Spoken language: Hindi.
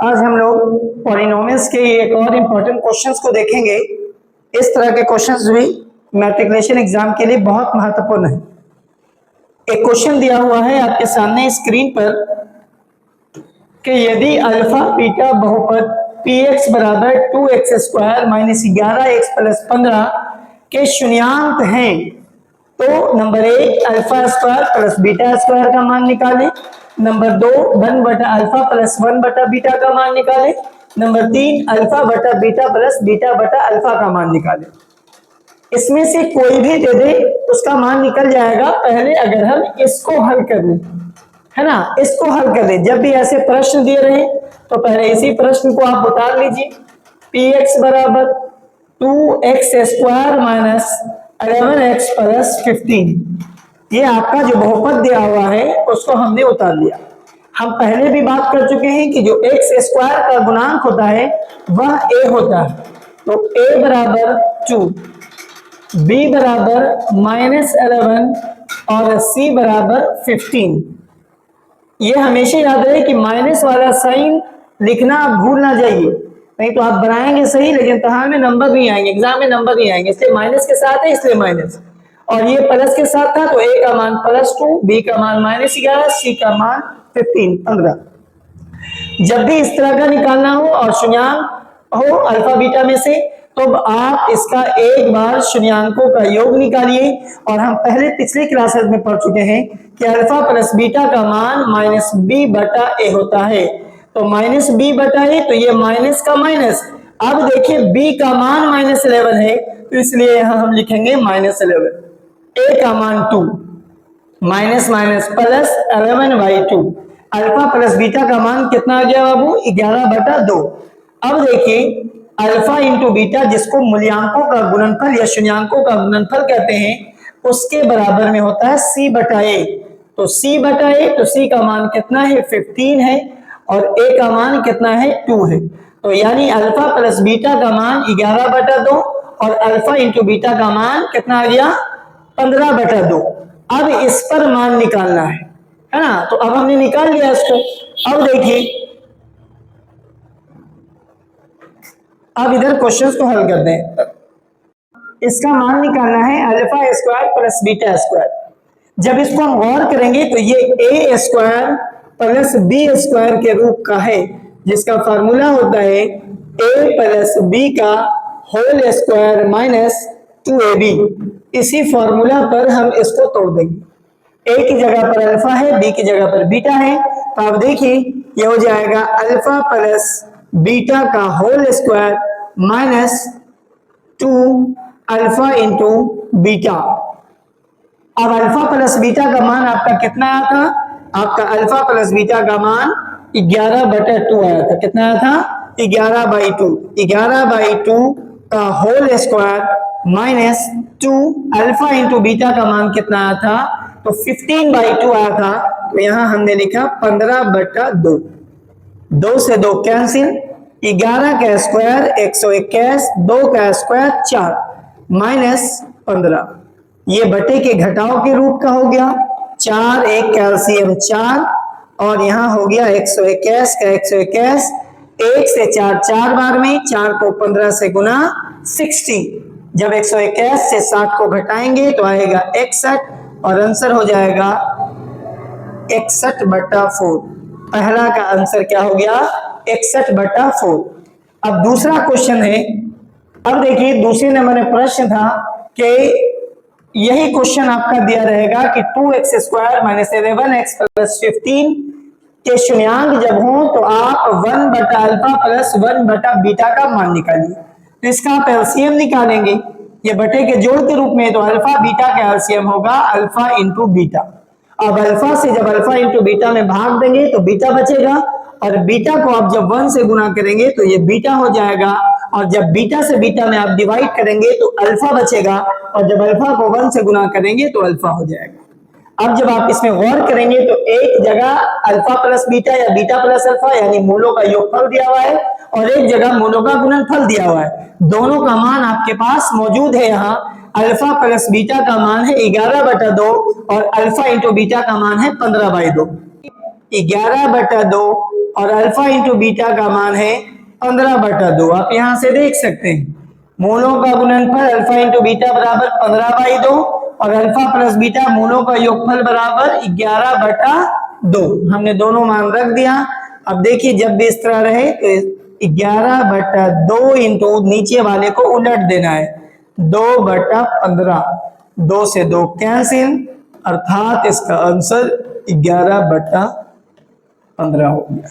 आज हम लोग पॉलिनोमियल्स के एक और इम्पोर्टेंट क्वेश्चंस को देखेंगे। इस तरह के क्वेश्चंस भी मैट्रिकुलेशन एग्जाम के लिए बहुत महत्वपूर्ण है। एक क्वेश्चन दिया हुआ है आपके सामने स्क्रीन पर कि यदि अल्फा बीटा बहुपद px बराबर 2x² माइनस 11x प्लस 15 के शून्यांक हैं तो number 1 alpha square plus beta square का मान निकालें। नंबर 2 1 बटा अल्फा प्लस 1 बटा बीटा का मान निकालें। नंबर 3 अल्फा बटा बीटा प्लस बीटा बटा अल्फा का मान निकालें। इसमें से कोई भी दे दे उसका मान निकल जाएगा। पहले अगर हम इसको हल कर लें, है ना, इसको हल कर लें। जब भी ऐसे प्रश्न दिए रहे तो पहले इसी प्रश्न को आप उतार लीजिए। px बराबर 2x² माइनस 11x प्लस 15, ये आपका जो बहुपद दिया हुआ है उसको हमने उतार लिया। हम पहले भी बात कर चुके हैं कि जो x² का गुणांक होता है वह a होता है। तो a बराबर 2, b बराबर -11 और c बराबर 15। ये हमेशा याद रहे कि माइनस वाला साइन लिखना भूल ना जाइए, नहीं तो आप बनाएंगे सही लेकिन इम्तिहान में नंबर नहीं आएंगे, एग्जाम में नंबर नहीं आएंगे। इसलिए माइनस के साथ है, इसलिए माइनस, और ये प्लस के साथ था तो a का मान +2, b का मान -11, c का मान 15। जब भी इस तरह का निकालना हो और शून्यांक हो अल्फा बीटा में से तो आप इसका एक बार शून्यांकों का योग निकालिए। और हम पहले पिछले क्लासेस में पढ़ चुके हैं कि अल्फा प्लस बीटा का मान -b बटा a होता है। तो -b बटा a, तो ये माइनस का माइनस। अब देखिए b का मान -11 है तो इसलिए यहां हम लिखेंगे -11। a का मान 2, minus minus plus 11/2। Alpha plus beta का मान कितना आ गया बाबू? 11/2। अब देखिए अल्फा इंटू बीटा, जिसको मूल्यांकों का गुणनफल या शून्यांकों का गुणनफल कहते हैं, उसके बराबर में होता है c बटा a। तो c बटा a, तो c का मान कितना है? 15 है और a का मान कितना है? 2 है। तो यानी अल्फा प्लस बीटा का मान 11/2 और अल्फा इंटू बीटा का मान कितना आ गया? 15/2। अब इस पर मान निकालना है ना। तो अब हमने निकाल लिया इसको। अब देखिए, अब इधर क्वेश्चंस को हल कर दें। इसका मान निकालना है alpha square plus beta square. जब इसको हम गौर करेंगे तो ये a square plus b square के रूप का है, जिसका फार्मूला होता है a प्लस b का होल स्क्वायर माइनस 2ab। इसी फॉर्मूला पर हम इसको तोड़ देंगे। a की जगह पर अल्फा है, b की जगह पर बीटा है। तो आप देखिए ये हो जाएगा अल्फा प्लस बीटा का whole square minus 2 alpha into beta. अब अल्फा प्लस बीटा का मान आपका कितना आया था? आपका अल्फा प्लस बीटा का मान 11/2 आया था। कितना आया था? 11/2। 11/2 का whole square minus 2 alpha into beta का मान कितना आया था? तो 15/2 आया था। तो यहां हमने लिखा 15/2। 2 से 2 कैंसिल, 11 का स्क्वायर 121, 2 का स्क्वायर 4 माइनस 15। ये बटे के घटाव के रूप का हो गया। 4 1 कैल्सियम 4 और यहाँ हो गया 121 का 121। 1 से 4 4 बार में, 4 को 15 से गुना 60। जब 121 से 60 को घटाएंगे तो आएगा 61 और आंसर हो जाएगा 61/4। पहला का आंसर क्या हो गया? 61/4। अब दूसरा क्वेश्चन है। अब देखिए दूसरे नंबर में प्रश्न था कि यही क्वेश्चन आपका दिया रहेगा कि 2x² माइनस 11x प्लस 15 के शून्यांक जब हो तो आप 1 बटा अल्फा प्लस 1 बटा बीटा का मान निकालिए। तो इसका आप एलसीएम निकालेंगे, ये बटे के जोड़ के रूप में। तो अल्फा बीटा का एलसीएम होगा अल्फा इंटू बीटा। अब अल्फा से जब अल्फा इंटू बीटा में भाग देंगे तो बीटा बचेगा, और बीटा को आप जब 1 से गुना करेंगे तो ये बीटा हो जाएगा, और जब बीटा से बीटा में आप डिवाइड करेंगे तो अल्फा बचेगा, और जब अल्फा को 1 से गुना करेंगे तो अल्फा हो जाएगा। अब जब आप इसमें गौर करेंगे तो एक जगह अल्फा प्लस बीटा या बीटा प्लस अल्फा यानी मूलों का योगफल दिया हुआ है, और एक जगह मूलों का गुणनफल दिया हुआ है। दोनों का मान आपके पास मौजूद है। यहाँ अल्फा प्लस बीटा का मान है 11/2 और अल्फा इंटू बीटा का मान है 15/2। 11/2 और अल्फा इंटू बीटा का मान है 15/2। आप यहां से देख सकते हैं मूलों का गुणनफल अल्फा इंटू बीटा बराबर 15/2 और अल्फा प्लस बीटा मूलों का योगफल बराबर 11/2। हमने दोनों मान रख दिया। अब देखिए जब भी इस तरह रहे तो 11/2 इंटू नीचे वाले को उलट देना है 2/15। 2 से 2 कैंसिल, अर्थात इसका आंसर 11/15 हो गया।